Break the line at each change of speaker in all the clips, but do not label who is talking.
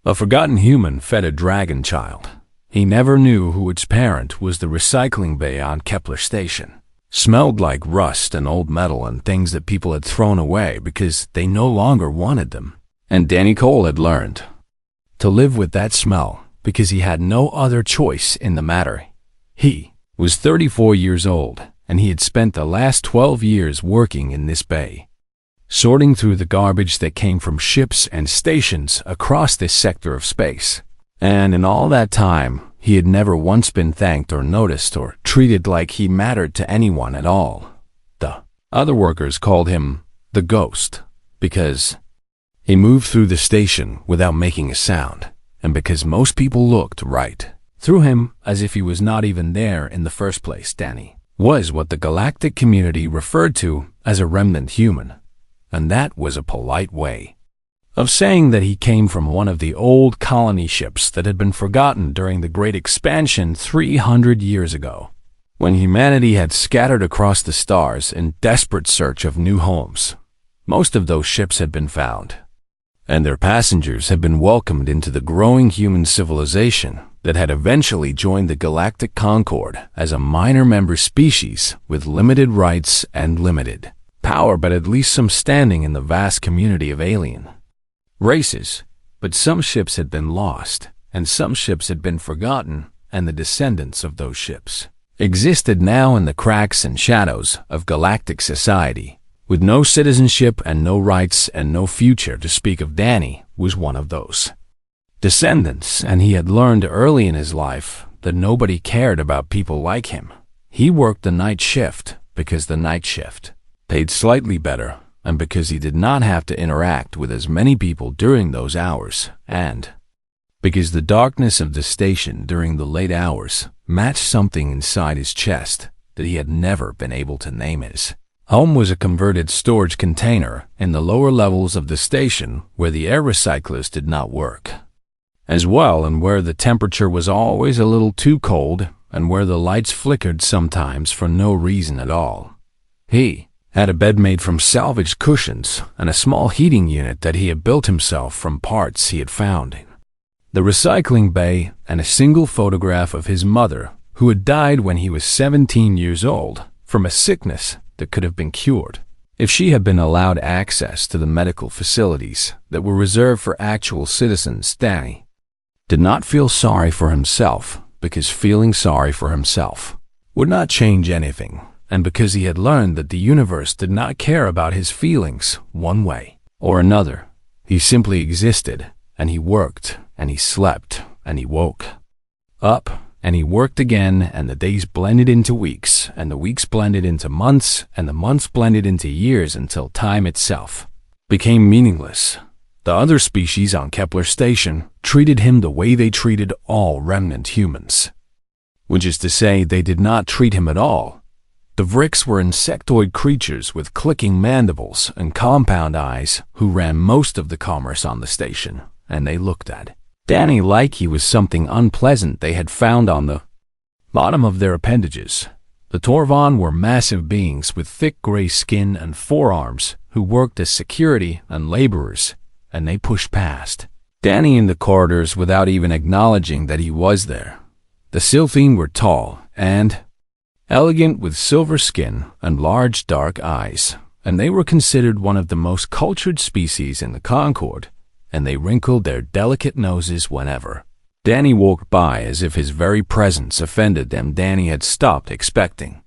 A forgotten human fed a dragon child. He never knew who its parent was. The recycling bay on Kepler Station smelled like rust and old metal and things that people had thrown away because they no longer wanted them. And Danny Cole had learned to live with that smell because he had no other choice in the matter. He was 34 years old, and he had spent the last 12 years working in this bay, sorting through the garbage that came from ships and stations across this sector of space. And in all that time, he had never once been thanked or noticed or treated like he mattered to anyone at all. The other workers called him the Ghost because he moved through the station without making a sound, and because most people looked right through him as if he was not even there in the first place. Danny was what the galactic community referred to as a remnant human, and that was a polite way of saying that he came from one of the old colony ships that had been forgotten during the Great Expansion 300 years ago, when humanity had scattered across the stars in desperate search of new homes. Most of those ships had been found, and their passengers had been welcomed into the growing human civilization that had eventually joined the Galactic Concord as a minor member species with limited rights and limited power, but at least some standing in the vast community of alien races. But some ships had been lost, and some ships had been forgotten, and the descendants of those ships existed now in the cracks and shadows of galactic society, with no citizenship and no rights and no future to speak of. Danny was one of those descendants, and he had learned early in his life that nobody cared about people like him. He worked the night shift because the night shift paid slightly better, and because he did not have to interact with as many people during those hours, and because the darkness of the station during the late hours matched something inside his chest that he had never been able to name. His home was a converted storage container in the lower levels of the station where the air recyclers did not work as well, and where the temperature was always a little too cold, and where the lights flickered sometimes for no reason at all. He had a bed made from salvaged cushions and a small heating unit that he had built himself from parts he had found in the recycling bay, and a single photograph of his mother, who had died when he was 17 years old from a sickness that could have been cured if she had been allowed access to the medical facilities that were reserved for actual citizens. Danny did not feel sorry for himself because feeling sorry for himself would not change anything, and because he had learned that the universe did not care about his feelings one way or another. He simply existed, and he worked, and he slept, and he woke up, and he worked again, and the days blended into weeks, and the weeks blended into months, and the months blended into years until time itself became meaningless. The other species on Kepler Station treated him the way they treated all remnant humans, which is to say, they did not treat him at all. The Vricks were insectoid creatures with clicking mandibles and compound eyes who ran most of the commerce on the station, and they looked at Danny like he was something unpleasant they had found on the bottom of their appendages. The Torvon were massive beings with thick gray skin and forearms who worked as security and laborers, and they pushed past Danny in the corridors without even acknowledging that he was there. The Sylphine were tall and elegant with silver skin and large dark eyes, and they were considered one of the most cultured species in the Concord, and they wrinkled their delicate noses whenever Danny walked by as if his very presence offended them. Danny had stopped expecting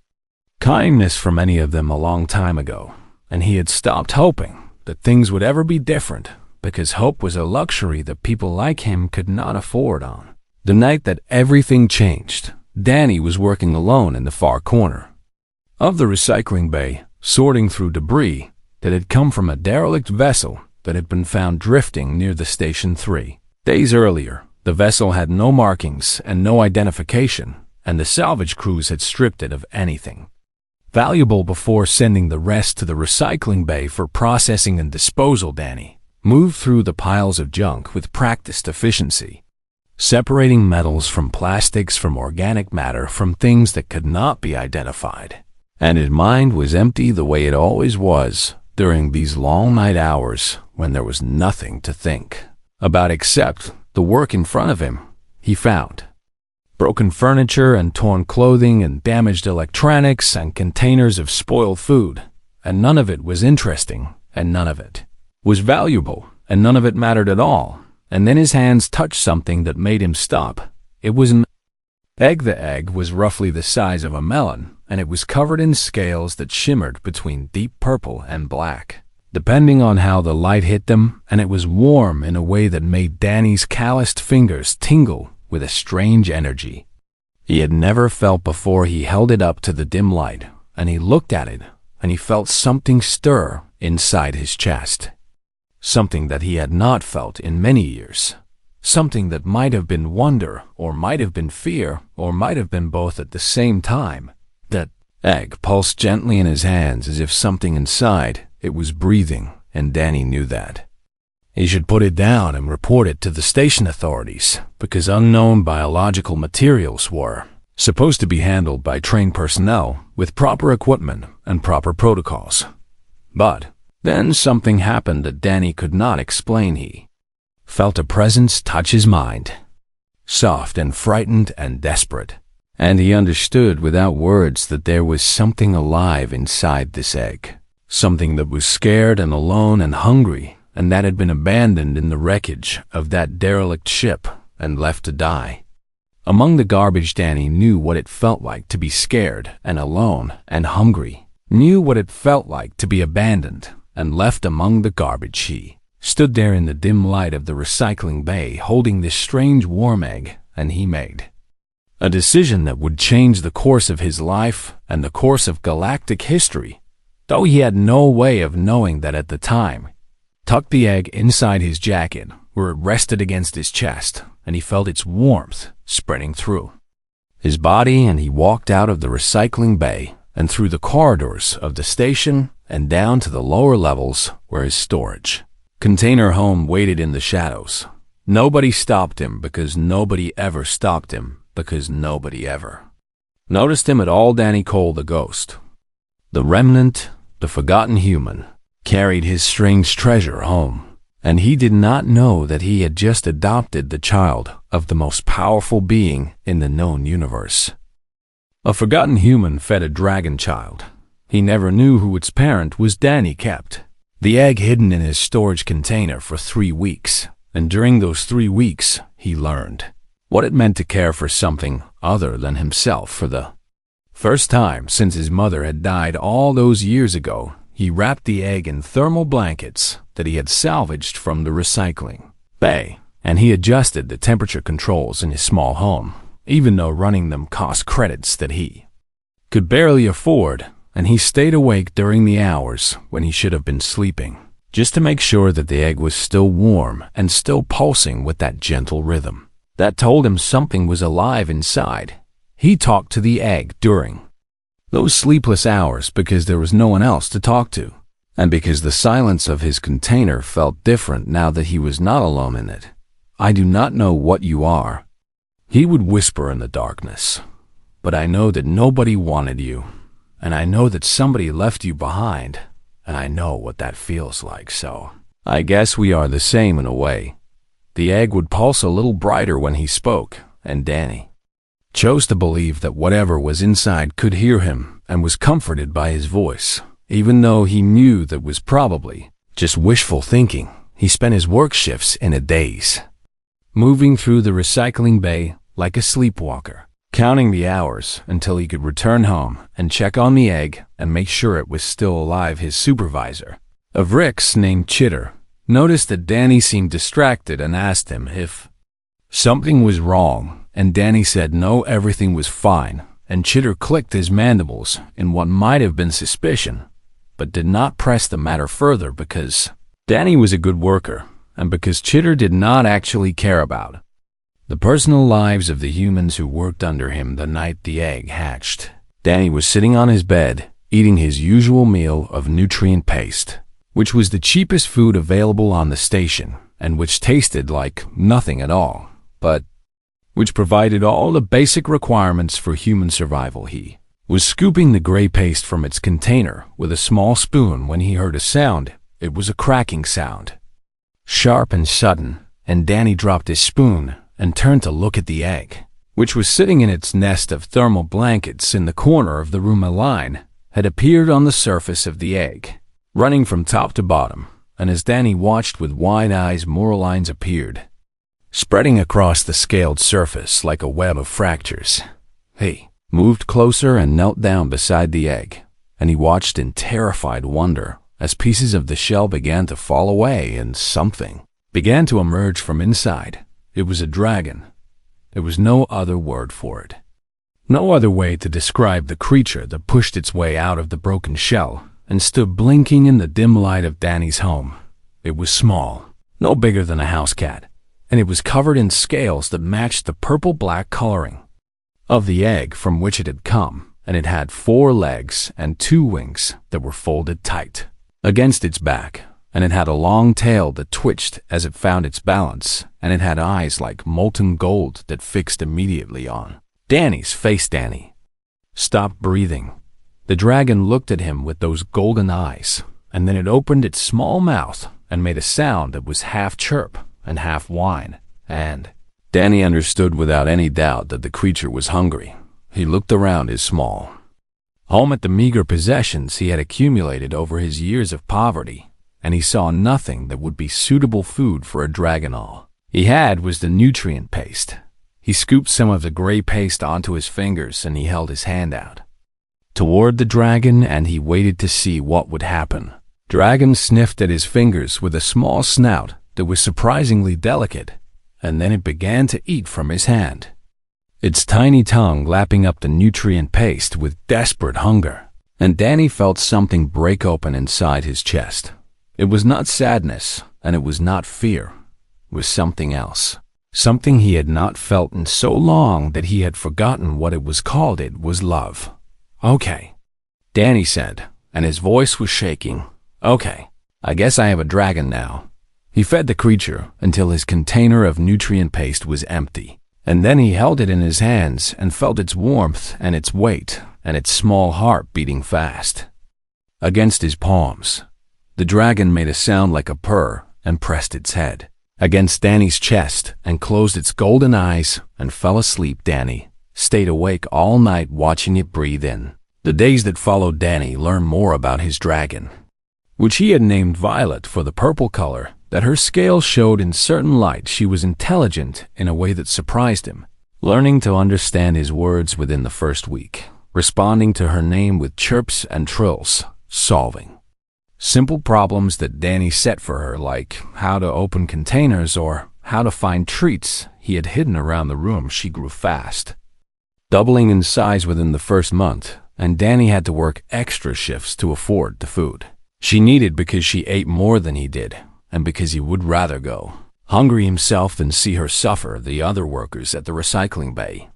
kindness from any of them a long time ago, and he had stopped hoping that things would ever be different, because hope was a luxury that people like him could not afford. On the night that everything changed, Danny was working alone in the far corner of the recycling bay, sorting through debris that had come from a derelict vessel that had been found drifting near the station 3 days earlier. The vessel had no markings and no identification, and the salvage crews had stripped it of anything valuable before sending the rest to the recycling bay for processing and disposal. Danny moved through the piles of junk with practiced efficiency, separating metals from plastics, from organic matter, from things that could not be identified. And his mind was empty the way it always was during these long night hours when there was nothing to think about except the work in front of him, he found broken furniture and torn clothing and damaged electronics and containers of spoiled food, and none of it was interesting, and none of it was valuable, and none of it mattered at all. And then his hands touched something that made him stop. It was an egg. The egg was roughly the size of a melon, and it was covered in scales that shimmered between deep purple and black, depending on how the light hit them, and it was warm in a way that made Danny's calloused fingers tingle with a strange energy he had never felt before. He held it up to the dim light, and he looked at it, and he felt something stir inside his chest. Something that he had not felt in many years. Something that might have been wonder, or might have been fear, or might have been both at the same time. That egg pulsed gently in his hands as if something inside it was breathing, and Danny knew that he should put it down and report it to the station authorities, because unknown biological materials were supposed to be handled by trained personnel with proper equipment and proper protocols. But then something happened that Danny could not explain. He felt a presence touch his mind, soft and frightened and desperate, and he understood without words that there was something alive inside this egg, something that was scared and alone and hungry, and that had been abandoned in the wreckage of that derelict ship and left to die. Among the garbage, Danny knew what it felt like to be scared and alone and hungry, knew what it felt like to be abandoned and left among the garbage. He stood there in the dim light of the recycling bay holding this strange warm egg, and he made a decision that would change the course of his life and the course of galactic history, though he had no way of knowing that at the time. Tucked the egg inside his jacket, where it rested against his chest, and he felt its warmth spreading through his body, and he walked out of the recycling bay and through the corridors of the station and down to the lower levels where his storage container home waited in the shadows. Nobody stopped him because nobody ever stopped him because nobody ever noticed him at all. Danny Cole, the ghost, the remnant, the forgotten human, carried his strange treasure home, and he did not know that he had just adopted the child of the most powerful being in the known universe. A forgotten human fed a dragon child. He never knew who its parent was. Danny kept the egg hidden in his storage container for 3 weeks, and during those 3 weeks, he learned what it meant to care for something other than himself. For the first time since his mother had died all those years ago, he wrapped the egg in thermal blankets that he had salvaged from the recycling bay, and he adjusted the temperature controls in his small home, even though running them cost credits that he could barely afford, and he stayed awake during the hours when he should have been sleeping, just to make sure that the egg was still warm and still pulsing with that gentle rhythm that told him something was alive inside. He talked to the egg during those sleepless hours because there was no one else to talk to, and because the silence of his container felt different now that he was not alone in it. "I do not know what you are," he would whisper in the darkness, "but I know that nobody wanted you, and I know that somebody left you behind, and I know what that feels like, so I guess we are the same in a way." The egg would pulse a little brighter when he spoke, and Danny chose to believe that whatever was inside could hear him and was comforted by his voice, even though he knew that was probably just wishful thinking. He spent his work shifts in a daze, moving through the recycling bay like a sleepwalker, counting the hours until he could return home and check on the egg and make sure it was still alive. His supervisor of Rick's, named Chitter, noticed that Danny seemed distracted and asked him if something was wrong, and Danny said no, everything was fine, and Chitter clicked his mandibles in what might have been suspicion, but did not press the matter further because Danny was a good worker, and because Chitter did not actually care about the personal lives of the humans who worked under him. The night the egg hatched, Danny was sitting on his bed, eating his usual meal of nutrient paste, which was the cheapest food available on the station, and which tasted like nothing at all, but which provided all the basic requirements for human survival. He was scooping the gray paste from its container with a small spoon when he heard a sound. It was a cracking sound, sharp and sudden, and Danny dropped his spoon and turned to look at the egg, which was sitting in its nest of thermal blankets in the corner of the room. A line had appeared on the surface of the egg, running from top to bottom, and as Danny watched with wide eyes, more lines appeared, spreading across the scaled surface like a web of fractures. He moved closer and knelt down beside the egg, and he watched in terrified wonder as pieces of the shell began to fall away and something began to emerge from inside. It was a dragon. There was no other word for it. No other way to describe the creature that pushed its way out of the broken shell and stood blinking in the dim light of Danny's home. It was small, no bigger than a house cat, and it was covered in scales that matched the purple-black coloring of the egg from which it had come, and it had 4 legs and 2 wings that were folded tight against its back, and it had a long tail that twitched as it found its balance, and it had eyes like molten gold that fixed immediately on Danny's face. Danny stopped breathing. The dragon looked at him with those golden eyes, and then it opened its small mouth and made a sound that was half chirp and half whine, and Danny understood without any doubt that the creature was hungry. He looked around his small home at the meager possessions he had accumulated over his years of poverty, and he saw nothing that would be suitable food for a dragon. All he had was the nutrient paste. He scooped some of the gray paste onto his fingers, and he held his hand out toward the dragon, and he waited to see what would happen. Dragon sniffed at his fingers with a small snout that was surprisingly delicate, and then it began to eat from his hand, its tiny tongue lapping up the nutrient paste with desperate hunger. And Danny felt something break open inside his chest. It was not sadness, and it was not fear. It was something else. Something he had not felt in so long that he had forgotten what it was called. It was love. "Okay," Danny said, and his voice was shaking. "Okay, I guess I have a dragon now." He fed the creature until his container of nutrient paste was empty, and then he held it in his hands and felt its warmth and its weight and its small heart beating fast against his palms. The dragon made a sound like a purr and pressed its head against Danny's chest and closed its golden eyes and fell asleep. Danny stayed awake all night watching it breathe in. The days that followed, Danny learned more about his dragon, which he had named Violet for the purple color that her scales showed in certain light. She was intelligent in a way that surprised him, learning to understand his words within the first week, responding to her name with chirps and trills, solving simple problems that Danny set for her, like how to open containers or how to find treats he had hidden around the room. She grew fast, doubling in size within the first month, and Danny had to work extra shifts to afford the food she needed because she ate more than he did, and because he would rather go hungry himself than see her suffer. The other workers at the recycling bay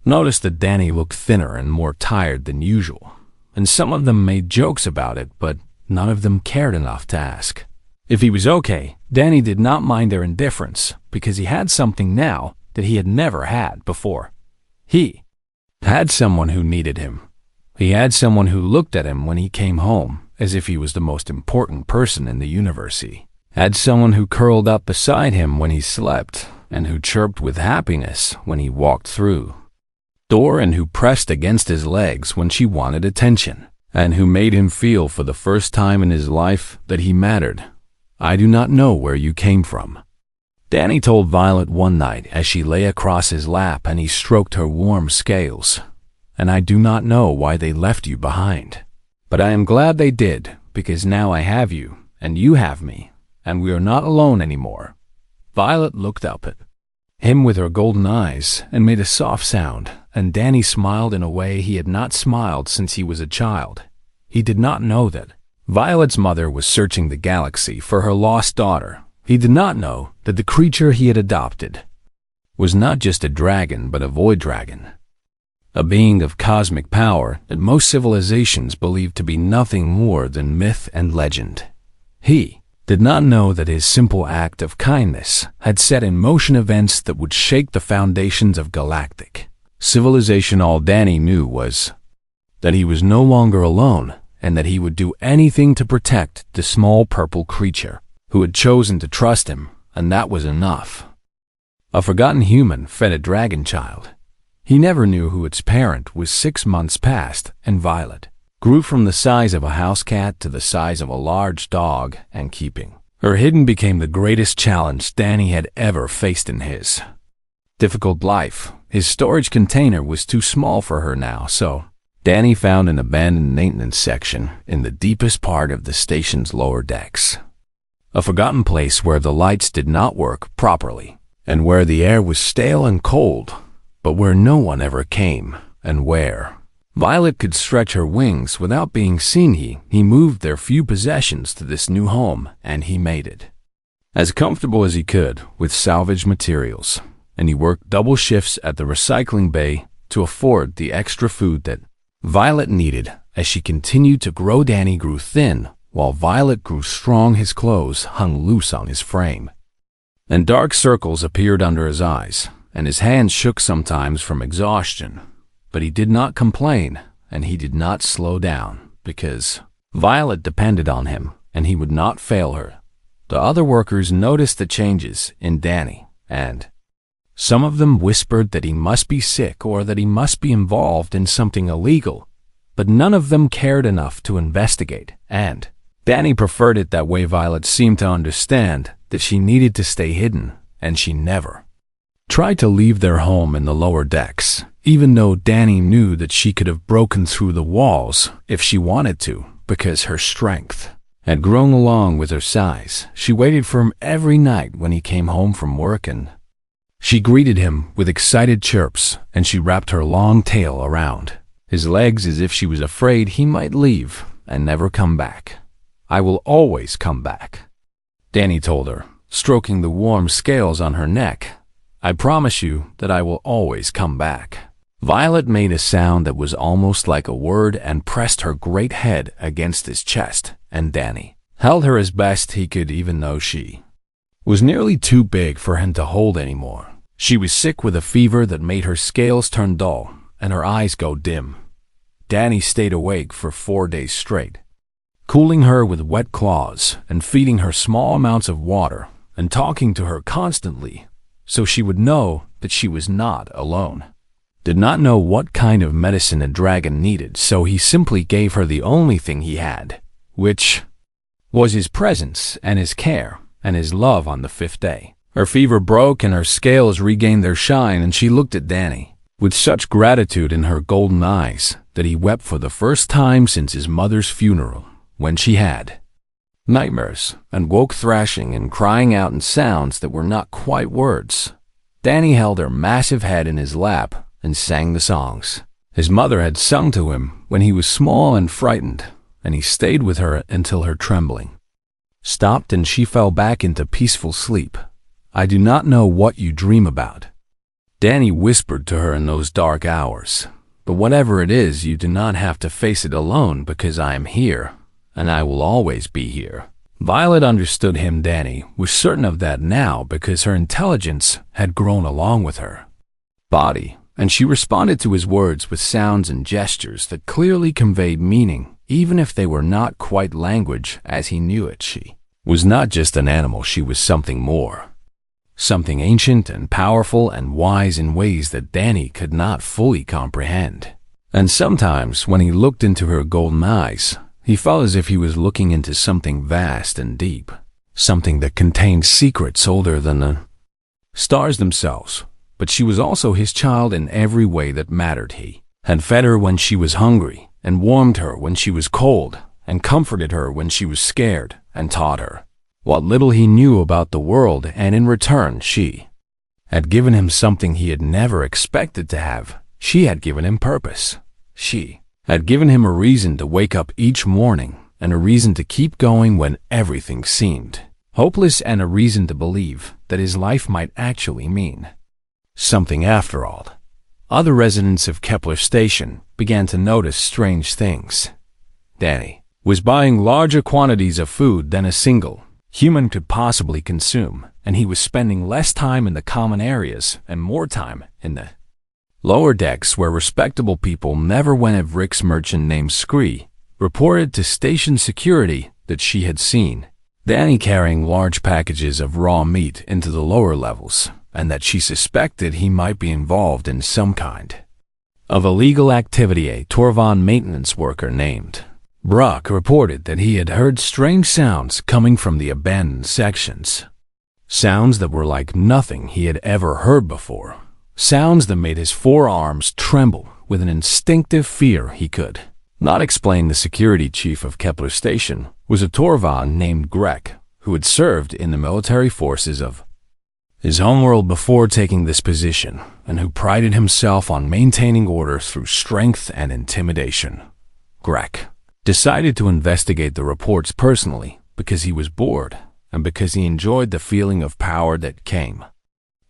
noticed that Danny looked thinner and more tired than usual, and some of them made jokes about it, but none of them cared enough to ask if he was okay. Danny did not mind their indifference because he had something now that he had never had before. He had someone who needed him. He had someone who looked at him when he came home as if he was the most important person in the universe. He had someone who curled up beside him when he slept, and who chirped with happiness when he walked through the door, and who pressed against his legs when she wanted attention, and who made him feel for the first time in his life that he mattered. "I do not know where you came from," Danny told Violet one night as she lay across his lap and he stroked her warm scales. "And I do not know why they left you behind. But I am glad they did, because now I have you, and you have me, and we are not alone anymore." Violet looked up at him with her golden eyes and made a soft sound, and Danny smiled in a way he had not smiled since he was a child. He did not know that Violet's mother was searching the galaxy for her lost daughter. He did not know that the creature he had adopted was not just a dragon, but a void dragon, a being of cosmic power that most civilizations believed to be nothing more than myth and legend. He did not know that his simple act of kindness had set in motion events that would shake the foundations of galactic civilization. All Danny knew was that he was no longer alone, and that he would do anything to protect the small purple creature who had chosen to trust him and that was enough. A forgotten human fed a dragon child. He never knew who its parent was. 6 months passed, and Violet grew from the size of a house cat to the size of a large dog and keeping. Her hidden became the greatest challenge Danny had ever faced in his difficult life. His storage container was too small for her now, so Danny found an abandoned maintenance section in the deepest part of the station's lower decks. A forgotten place where the lights did not work properly, and where the air was stale and cold, but where no one ever came, and where Violet could stretch her wings without being seen. He moved their few possessions to this new home, and he made it as comfortable as he could with salvaged materials, and he worked double shifts at the recycling bay to afford the extra food that Violet needed. As she continued to grow, Danny grew thin, while Violet grew strong. His clothes hung loose on his frame, and dark circles appeared under his eyes, and his hands shook sometimes from exhaustion. But he did not complain, and he did not slow down, because Violet depended on him, and he would not fail her. The other workers noticed the changes in Danny, and some of them whispered that he must be sick or that he must be involved in something illegal, but none of them cared enough to investigate, and Danny preferred it that way. Violet seemed to understand that she needed to stay hidden, and she never tried to leave their home in the lower decks, even though Danny knew that she could have broken through the walls if she wanted to, because her strength had grown along with her size. She waited for him every night when he came home from work, and she greeted him with excited chirps, and she wrapped her long tail around his legs as if she was afraid he might leave and never come back. "I will always come back," Danny told her, stroking the warm scales on her neck. "I promise you that I will always come back." Violet made a sound that was almost like a word and pressed her great head against his chest, and Danny held her as best he could, even though she was nearly too big for him to hold anymore. She was sick with a fever that made her scales turn dull and her eyes go dim. Danny stayed awake for 4 days straight, cooling her with wet claws and feeding her small amounts of water and talking to her constantly, so she would know that she was not alone. Did not know what kind of medicine a dragon needed, so he simply gave her the only thing he had, which was his presence and his care and his love. On the 5th day, her fever broke and her scales regained their shine, and she looked at Danny with such gratitude in her golden eyes that he wept for the first time since his mother's funeral, when she had nightmares and woke thrashing and crying out in sounds that were not quite words. Danny held her massive head in his lap and sang the songs his mother had sung to him when he was small and frightened, and he stayed with her until her trembling stopped and she fell back into peaceful sleep. "I do not know what you dream about," Danny whispered to her in those dark hours, "but whatever it is, you do not have to face it alone, because I am here, and I will always be here." Violet understood him. Danny was certain of that now because her intelligence had grown along with her body, and she responded to his words with sounds and gestures that clearly conveyed meaning, even if they were not quite language as he knew it. She was not just an animal, she was something more. Something ancient and powerful and wise in ways that Danny could not fully comprehend. And sometimes when he looked into her golden eyes, he felt as if he was looking into something vast and deep, something that contained secrets older than the stars themselves. But she was also his child in every way that mattered. He had fed her when she was hungry, and warmed her when she was cold, and comforted her when she was scared, and taught her what little he knew about the world, and in return she had given him something he had never expected to have. She had given him purpose. She had given him a reason to wake up each morning, and a reason to keep going when everything seemed hopeless, and a reason to believe that his life might actually mean something after all. Other residents of Kepler Station began to notice strange things. Danny was buying larger quantities of food than a single human could possibly consume, and he was spending less time in the common areas and more time in the lower decks where respectable people never went. A Rick's merchant named Scree reported to station security that she had seen Danny carrying large packages of raw meat into the lower levels, and that she suspected he might be involved in some kind of illegal activity. A Torvon maintenance worker named Brock reported that he had heard strange sounds coming from the abandoned sections. Sounds that were like nothing he had ever heard before. Sounds that made his forearms tremble with an instinctive fear he could not explain. The security chief of Kepler Station was a Torvon named Grek, who had served in the military forces of his homeworld before taking this position, and who prided himself on maintaining order through strength and intimidation. Grek decided to investigate the reports personally because he was bored and because he enjoyed the feeling of power that came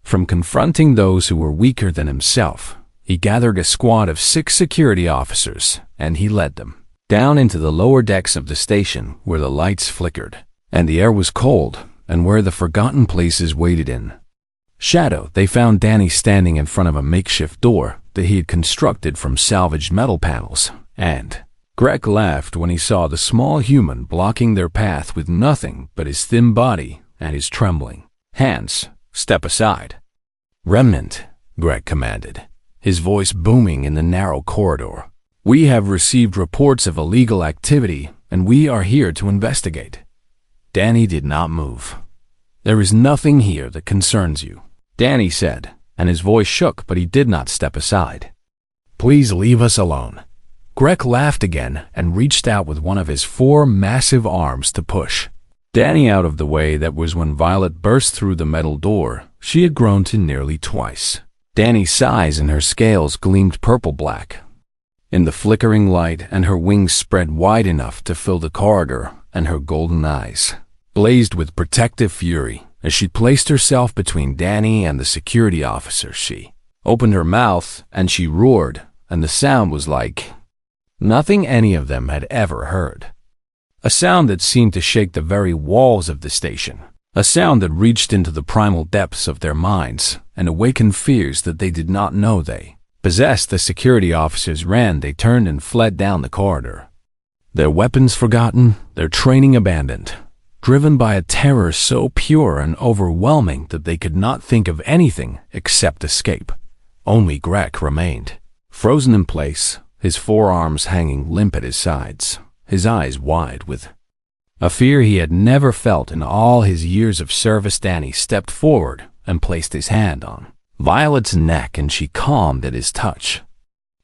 from confronting those who were weaker than himself. He gathered a squad of 6 security officers, and he led them down into the lower decks of the station where the lights flickered, and the air was cold, and where the forgotten places waited in shadow. They found Danny standing in front of a makeshift door that he had constructed from salvaged metal panels, and Greg laughed when he saw the small human blocking their path with nothing but his thin body and his trembling hands. "Step aside." "Remnant," Greg commanded, his voice booming in the narrow corridor. "We have received reports of illegal activity, and we are here to investigate." Danny did not move. "There is nothing here that concerns you," Danny said, and his voice shook, but he did not step aside. "Please leave us alone." Greg laughed again and reached out with one of his 4 massive arms to push Danny out of the way. That was when Violet burst through the metal door. She had grown to nearly twice Danny's size, and her scales gleamed purple-black in the flickering light, and her wings spread wide enough to fill the corridor, and her golden eyes blazed with protective fury. As she placed herself between Danny and the security officer, she opened her mouth, and she roared, and the sound was like nothing any of them had ever heard. A sound that seemed to shake the very walls of the station. A sound that reached into the primal depths of their minds and awakened fears that they did not know they possessed. The security officers ran. They turned and fled down the corridor, their weapons forgotten, their training abandoned, driven by a terror so pure and overwhelming that they could not think of anything except escape. Only Greg remained, frozen in place, his forearms hanging limp at his sides, his eyes wide with a fear he had never felt in all his years of service. Danny stepped forward and placed his hand on Violet's neck, and she calmed at his touch,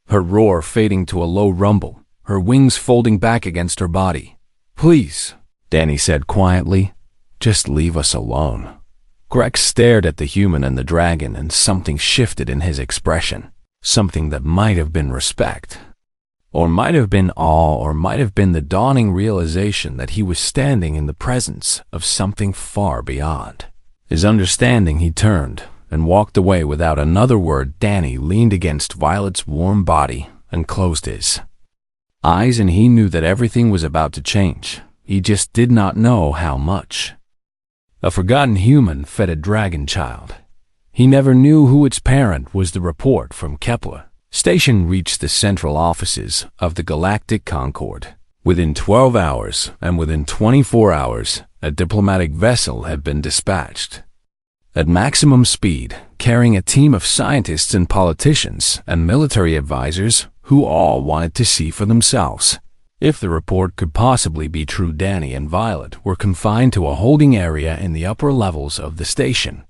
her roar fading to a low rumble, her wings folding back against her body. "Please," Danny said quietly, "just leave us alone." Greg stared at the human and the dragon, and something shifted in his expression, something that might have been respect, or might have been awe, or might have been the dawning realization that he was standing in the presence of something far beyond his understanding. He turned and walked away without another word. Danny leaned against Violet's warm body and closed his eyes, and he knew that everything was about to change. He just did not know how much. A forgotten human fed a dragon child. He never knew who its parent was. The report from Kepler Station reached the central offices of the Galactic Concord. Within 12 hours, and within 24 hours, a diplomatic vessel had been dispatched at maximum speed, carrying a team of scientists and politicians and military advisors who all wanted to see for themselves if the report could possibly be true. Danny and Violet were confined to a holding area in the upper levels of the station,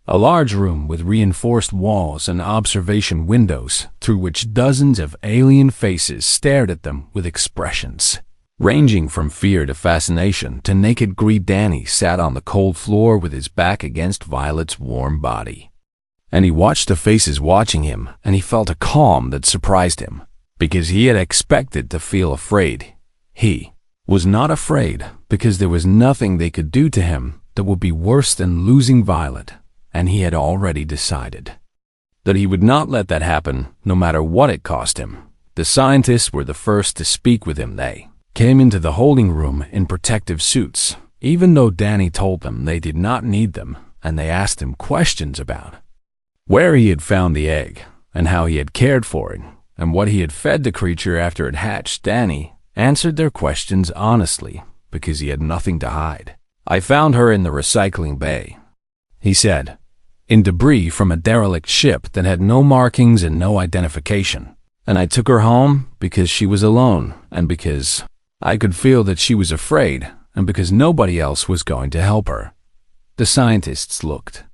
a large room with reinforced walls and observation windows through which dozens of alien faces stared at them with expressions ranging from fear to fascination to naked greed. Danny sat on the cold floor with his back against Violet's warm body, and he watched the faces watching him, and he felt a calm that surprised him, because he had expected to feel afraid. He was not afraid because there was nothing they could do to him that would be worse than losing Violet, and he had already decided that he would not let that happen, no matter what it cost him. The scientists were the first to speak with him. They came into the holding room in protective suits, even though Danny told them they did not need them, and they asked him questions about where he had found the egg, and how he had cared for it, and what he had fed the creature after it hatched. Danny answered their questions honestly, because he had nothing to hide. I found her in the recycling bay, he said, in debris from a derelict ship that had no markings and no identification. And I took her home because she was alone, and because I could feel that she was afraid, and because nobody else was going to help her. The scientists looked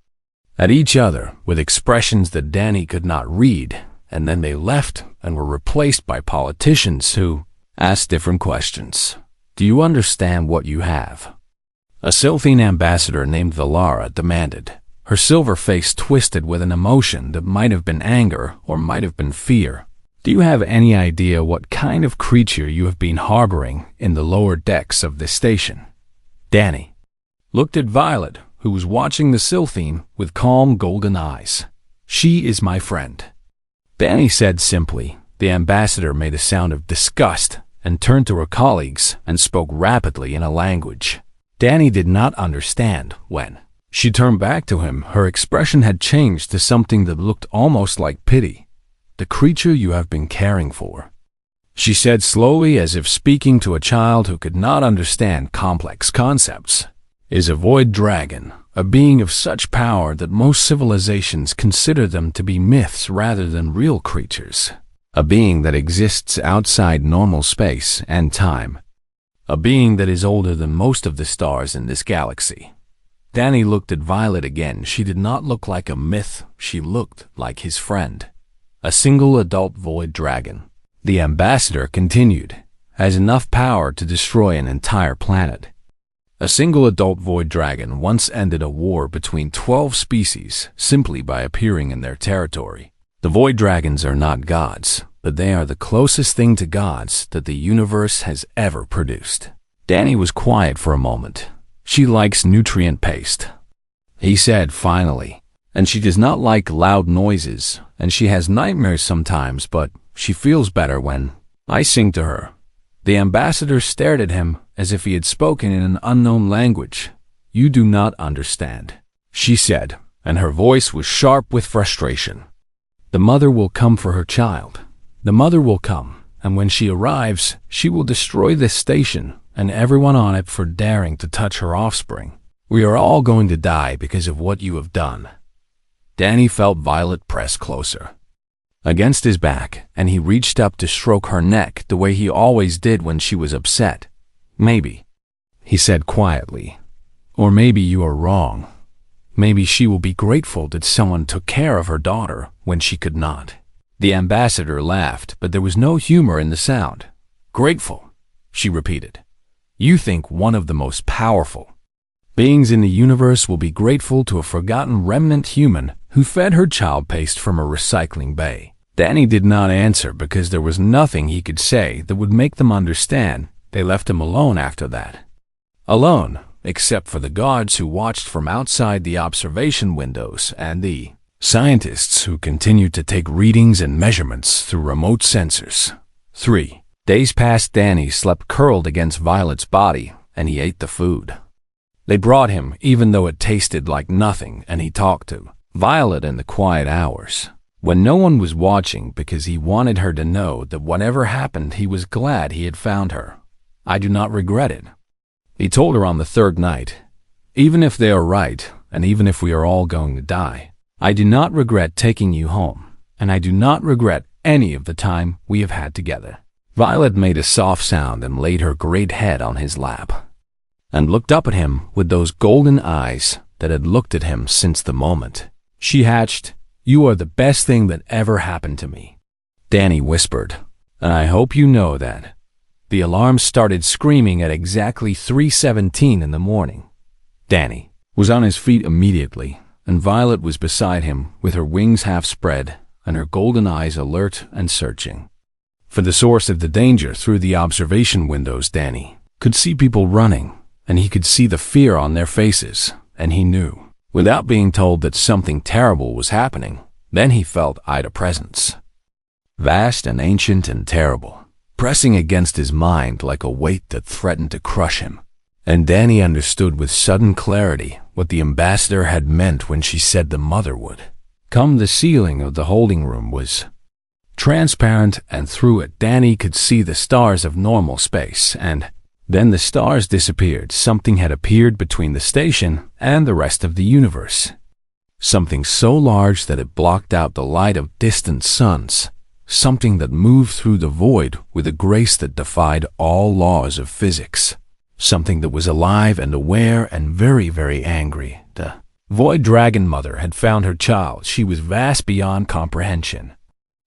at each other with expressions that Danny could not read, and then they left and were replaced by politicians who asked different questions. Do you understand what you have? A Sylphine ambassador named Valara demanded, her silver face twisted with an emotion that might have been anger or might have been fear. Do you have any idea what kind of creature you have been harboring in the lower decks of this station? Danny looked at Violet, who was watching the Sylphine with calm golden eyes. She is my friend, Danny said simply. The ambassador made a sound of disgust and turned to her colleagues and spoke rapidly in a language Danny did not understand. When she turned back to him, her expression had changed to something that looked almost like pity. The creature you have been caring for, she said slowly, as if speaking to a child who could not understand complex concepts, is a void dragon, a being of such power that most civilizations consider them to be myths rather than real creatures. A being that exists outside normal space and time. A being that is older than most of the stars in this galaxy. Danny looked at Violet again. She did not look like a myth. She looked like his friend. A single adult void dragon, the ambassador continued, has enough power to destroy an entire planet. A single adult void dragon once ended a war between 12 species simply by appearing in their territory. The void dragons are not gods, but they are the closest thing to gods that the universe has ever produced. Danny was quiet for a moment. She likes nutrient paste, he said finally, and she does not like loud noises, and she has nightmares sometimes, but she feels better when I sing to her. The ambassador stared at him as if he had spoken in an unknown language. You do not understand, she said, and her voice was sharp with frustration. The mother will come for her child. The mother will come, and when she arrives, she will destroy this station and everyone on it for daring to touch her offspring. We are all going to die because of what you have done. Danny felt Violet press closer against his back, and he reached up to stroke her neck the way he always did when she was upset. Maybe, he said quietly, or maybe you are wrong. Maybe she will be grateful that someone took care of her daughter when she could not. The ambassador laughed, but there was no humor in the sound. Grateful, she repeated. You think one of the most powerful beings in the universe will be grateful to a forgotten remnant human who fed her child paste from a recycling bay? Danny did not answer because there was nothing he could say that would make them understand. They left him alone after that. Alone, except for the guards who watched from outside the observation windows and the scientists who continued to take readings and measurements through remote sensors. 3 days passed. Danny slept curled against Violet's body, and he ate the food they brought him, even though it tasted like nothing, and he talked to Violet in the quiet hours, when no one was watching, because he wanted her to know that whatever happened, he was glad he had found her. I do not regret it, he told her on the third night. Even if they are right, and even if we are all going to die, I do not regret taking you home, and I do not regret any of the time we have had together. Violet made a soft sound and laid her great head on his lap, and looked up at him with those golden eyes that had looked at him since the moment she hatched. You are the best thing that ever happened to me, Danny whispered, and I hope you know that. The alarm started screaming at exactly 3:17 in the morning. Danny was on his feet immediately, and Violet was beside him with her wings half spread and her golden eyes alert and searching for the source of the danger through the observation windows. Danny could see people running, and he could see the fear on their faces, and he knew, without being told, that something terrible was happening. Then he felt Ida presence, vast and ancient and terrible, pressing against his mind like a weight that threatened to crush him. And Danny understood with sudden clarity what the ambassador had meant when she said the mother would come. The ceiling of the holding room was transparent, and through it Danny could see the stars of normal space, and Then the stars disappeared. Something had appeared between the station and the rest of the universe. Something so large that it blocked out the light of distant suns. Something that moved through the void with a grace that defied all laws of physics. Something that was alive and aware and very, very angry. The Void Dragon Mother had found her child. She was vast beyond comprehension.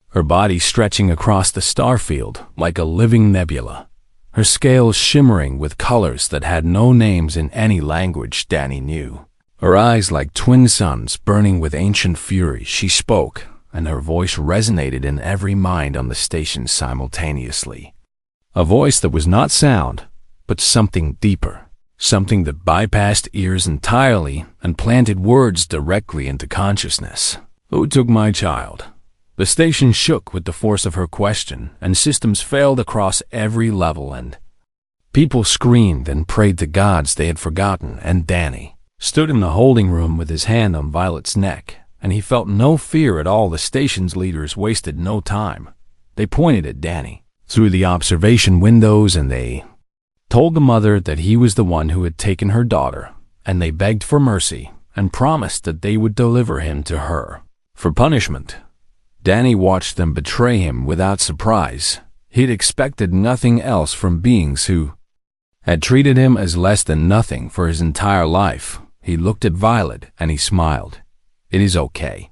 Her body stretching across the starfield like a living nebula. Her scales shimmering with colors that had no names in any language Danny knew. Her eyes like twin suns burning with ancient fury. She spoke, and her voice resonated in every mind on the station simultaneously. A voice that was not sound, but something deeper. Something that bypassed ears entirely and planted words directly into consciousness. Who took my child? The station shook with the force of her question, and systems failed across every level, and people screamed and prayed to gods they had forgotten, and Danny stood in the holding room with his hand on Violet's neck, and he felt no fear at all. The station's leaders wasted no time. They pointed at Danny through the observation windows, and they told the mother that he was the one who had taken her daughter, and they begged for mercy and promised that they would deliver him to her. For punishment, Danny watched them betray him without surprise. He'd expected nothing else from beings who had treated him as less than nothing for his entire life. He looked at Violet and he smiled. "It is okay,"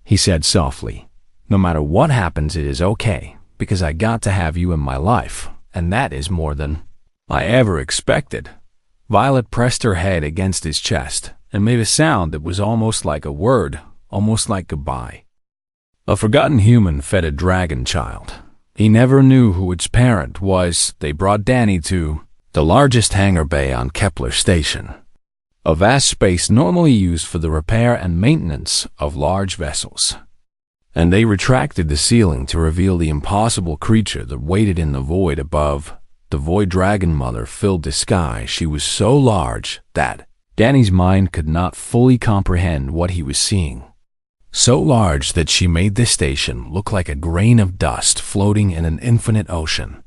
he said softly. "No matter what happens, it is okay, because I got to have you in my life, and that is more than I ever expected." Violet pressed her head against his chest and made a sound that was almost like a word, almost like goodbye. A forgotten human fed a dragon child. He never knew who its parent was. They brought Danny to the largest hangar bay on Kepler Station, a vast space normally used for the repair and maintenance of large vessels. And they retracted the ceiling to reveal the impossible creature that waited in the void above. The Void Dragon Mother filled the sky. She was so large that Danny's mind could not fully comprehend what he was seeing. So large that she made the station look like a grain of dust floating in an infinite ocean.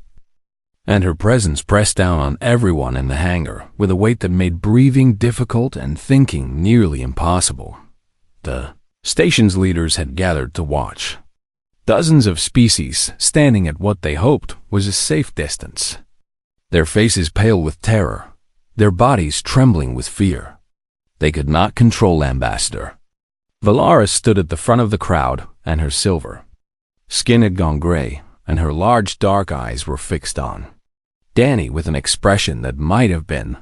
And her presence pressed down on everyone in the hangar with a weight that made breathing difficult and thinking nearly impossible. The station's leaders had gathered to watch. Dozens of species standing at what they hoped was a safe distance. Their faces pale with terror, their bodies trembling with fear. They could not control Ambassador. Valaris stood at the front of the crowd, and her silver skin had gone gray, and her large dark eyes were fixed on Danny with an expression that might have been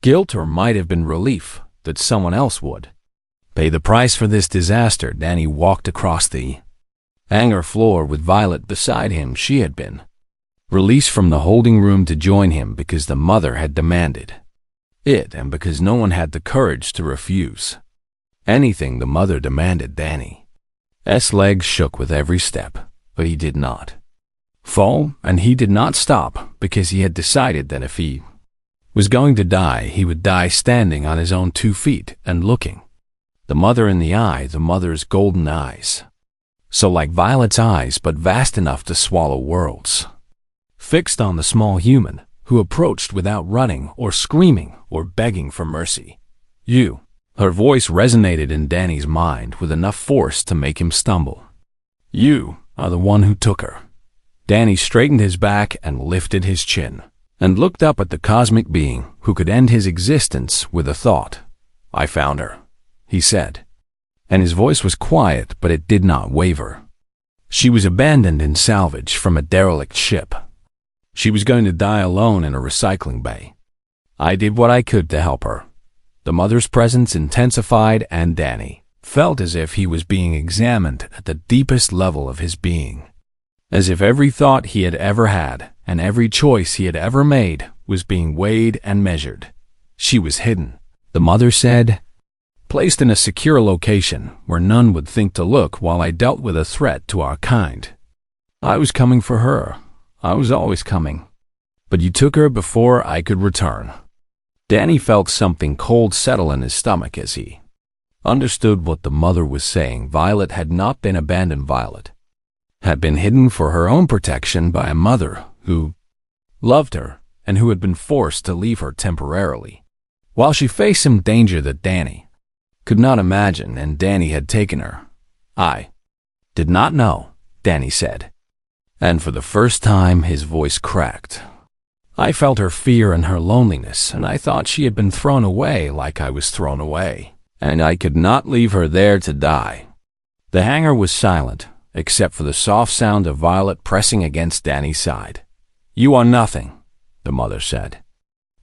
guilt or might have been relief that someone else would pay the price for this disaster. Danny walked across the hangar floor with Violet beside him. She had been released from the holding room to join him because the mother had demanded it, and because no one had the courage to refuse anything the mother demanded. Danny's legs shook with every step, but he did not fall, and he did not stop, because he had decided that if he was going to die, he would die standing on his own 2 feet and looking the mother in the eye, the mother's golden eyes. So like Violet's eyes, but vast enough to swallow worlds. Fixed on the small human, who approached without running or screaming or begging for mercy. "You." Her voice resonated in Danny's mind with enough force to make him stumble. "You are the one who took her." Danny straightened his back and lifted his chin, and looked up at the cosmic being who could end his existence with a thought. "I found her," he said. And his voice was quiet, but it did not waver. She was abandoned in salvage from a derelict ship. She was going to die alone in a recycling bay. I did what I could to help her. The mother's presence intensified, and Danny felt as if he was being examined at the deepest level of his being. As if every thought he had ever had, and every choice he had ever made, was being weighed and measured. She was hidden, the mother said, placed in a secure location where none would think to look while I dealt with a threat to our kind. I was coming for her. I was always coming. But you took her before I could return. Danny felt something cold settle in his stomach as he understood what the mother was saying. Violet had not been abandoned. Violet had been hidden for her own protection by a mother who loved her and who had been forced to leave her temporarily. While she faced some danger that Danny could not imagine, and Danny had taken her. I did not know, Danny said. And for the first time, his voice cracked. I felt her fear and her loneliness, and I thought she had been thrown away like I was thrown away, and I could not leave her there to die. The hangar was silent, except for the soft sound of Violet pressing against Danny's side. "You are nothing," the mother said.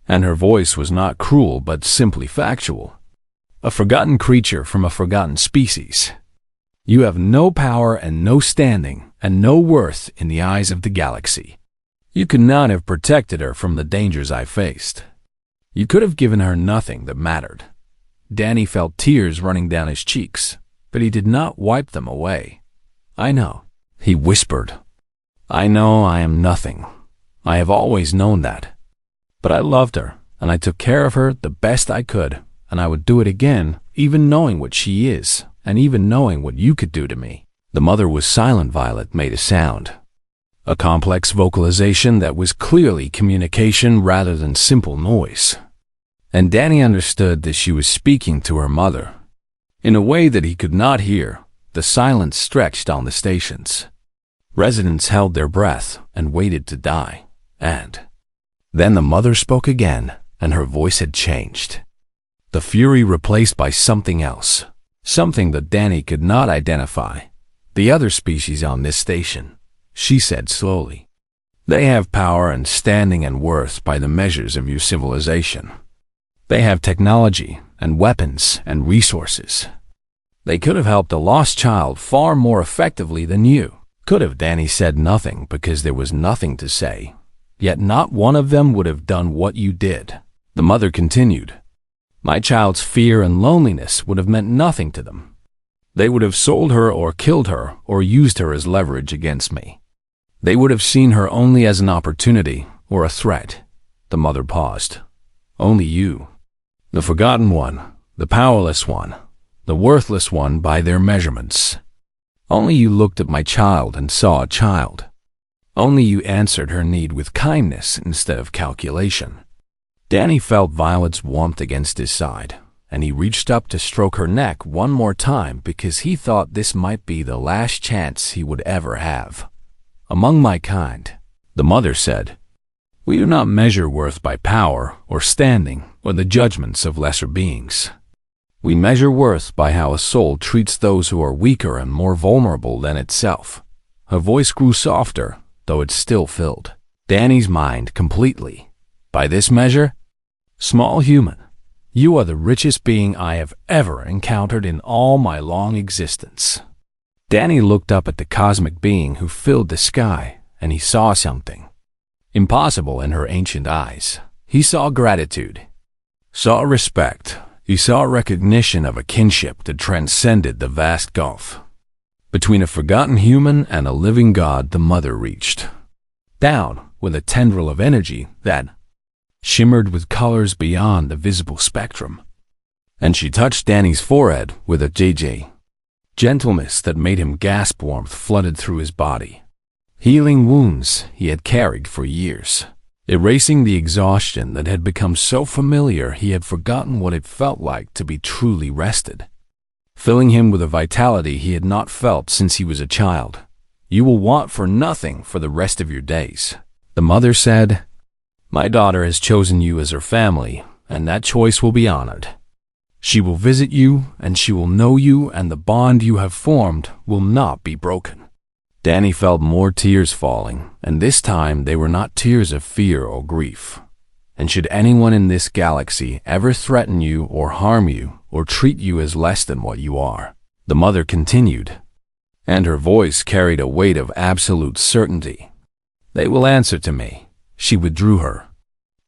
And her voice was not cruel, but simply factual. "A forgotten creature from a forgotten species. You have no power and no standing and no worth in the eyes of the galaxy. You could not have protected her from the dangers I faced. You could have given her nothing that mattered." Danny felt tears running down his cheeks, but he did not wipe them away. "I know," he whispered. "I know I am nothing. I have always known that. But I loved her, and I took care of her the best I could, and I would do it again, even knowing what she is, and even knowing what you could do to me." The mother was silent. Violet made a sound. A complex vocalization that was clearly communication rather than simple noise. And Danny understood that she was speaking to her mother. In a way that he could not hear, the silence stretched on the stations. Residents held their breath and waited to die. And then the mother spoke again, and her voice had changed. The fury replaced by something else, something that Danny could not identify. "The other species on this station," she said slowly. "They have power and standing and worth by the measures of your civilization. They have technology and weapons and resources. They could have helped a lost child far more effectively than you. Could have." Danny said nothing because there was nothing to say. "Yet not one of them would have done what you did." The mother continued. "My child's fear and loneliness would have meant nothing to them. They would have sold her or killed her or used her as leverage against me. They would have seen her only as an opportunity or a threat." The mother paused. "Only you. The forgotten one, the powerless one, the worthless one by their measurements. Only you looked at my child and saw a child. Only you answered her need with kindness instead of calculation." Danny felt Violet's warmth against his side, and he reached up to stroke her neck one more time because he thought this might be the last chance he would ever have. "Among my kind," the mother said, "we do not measure worth by power or standing or the judgments of lesser beings. We measure worth by how a soul treats those who are weaker and more vulnerable than itself." Her voice grew softer, though it still filled Danny's mind completely. "By this measure, small human, you are the richest being I have ever encountered in all my long existence." Danny looked up at the cosmic being who filled the sky, and he saw something impossible in her ancient eyes. He saw gratitude, saw respect. He saw recognition of a kinship that transcended the vast gulf between a forgotten human and a living god. The mother reached down with a tendril of energy that shimmered with colors beyond the visible spectrum, and she touched Danny's forehead with a gentleness that made him gasp. Warmth flooded through his body, healing wounds he had carried for years, erasing the exhaustion that had become so familiar he had forgotten what it felt like to be truly rested, filling him with a vitality he had not felt since he was a child. "You will want for nothing for the rest of your days," the mother said. "My daughter has chosen you as her family, and that choice will be honored. She will visit you, and she will know you, and the bond you have formed will not be broken." Danny felt more tears falling, and this time they were not tears of fear or grief. And should anyone in this galaxy ever threaten you or harm you or treat you as less than what you are, the mother continued, and her voice carried a weight of absolute certainty, "they will answer to me." She withdrew her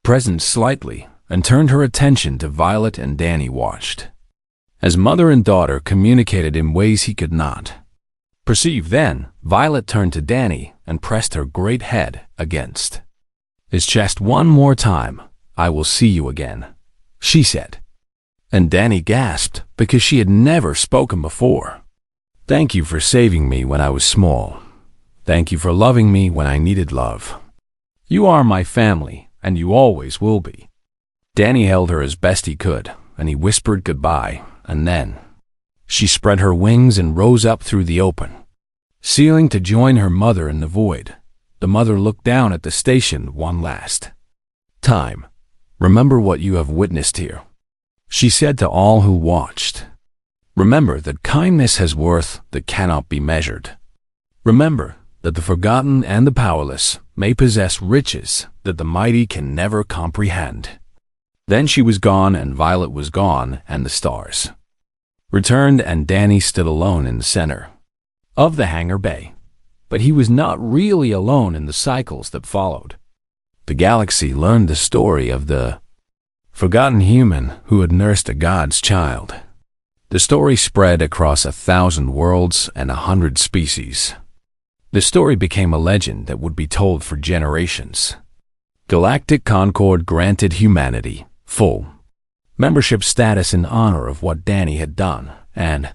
presence slightly and turned her attention to Violet, and Danny watched as mother and daughter communicated in ways he could not perceive. Then Violet turned to Danny and pressed her great head against his chest one more time. "I will see you again," she said. And Danny gasped because she had never spoken before. "Thank you for saving me when I was small. Thank you for loving me when I needed love. You are my family, and you always will be. Danny held her as best he could, and he whispered goodbye, and then she spread her wings and rose up through the open, sealing to join her mother in the void. The mother looked down at the station one last time. "Remember what you have witnessed here," she said to all who watched. "Remember that kindness has worth that cannot be measured. Remember that the forgotten and the powerless may possess riches that the mighty can never comprehend." Then she was gone, and Violet was gone, and the stars returned, and Danny stood alone in the center of the hangar bay. But he was not really alone in the cycles that followed. The galaxy learned the story of the forgotten human who had nursed a god's child. The story spread across 1,000 worlds and 100 species. The story became a legend that would be told for generations. Galactic Concord granted humanity full membership status in honor of what Danny had done, and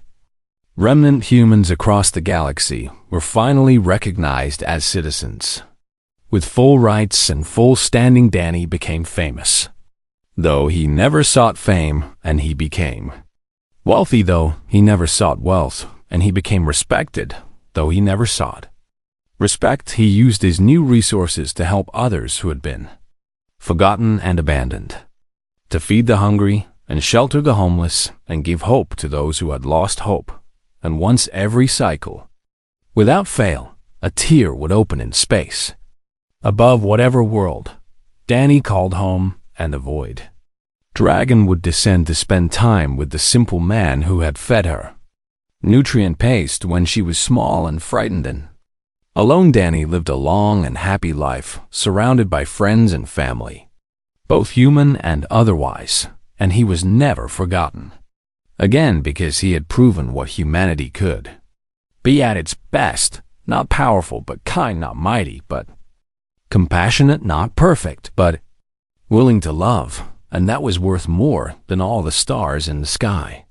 remnant humans across the galaxy were finally recognized as citizens. With full rights and full standing, Danny became famous. Though he never sought fame, and he became wealthy. Though he never sought wealth, and he became respected. Though he never sought respect, he used his new resources to help others who had been forgotten and abandoned, to feed the hungry and shelter the homeless and give hope to those who had lost hope. And once every cycle, without fail, a tier would open in space, above whatever world Danny called home, and the void dragon would descend to spend time with the simple man who had fed her nutrient paste when she was small and frightened. And alone, Danny lived a long and happy life, surrounded by friends and family, both human and otherwise, and he was never forgotten again, because he had proven what humanity could be at its best: not powerful but kind, not mighty but compassionate, not perfect but willing to love, and that was worth more than all the stars in the sky.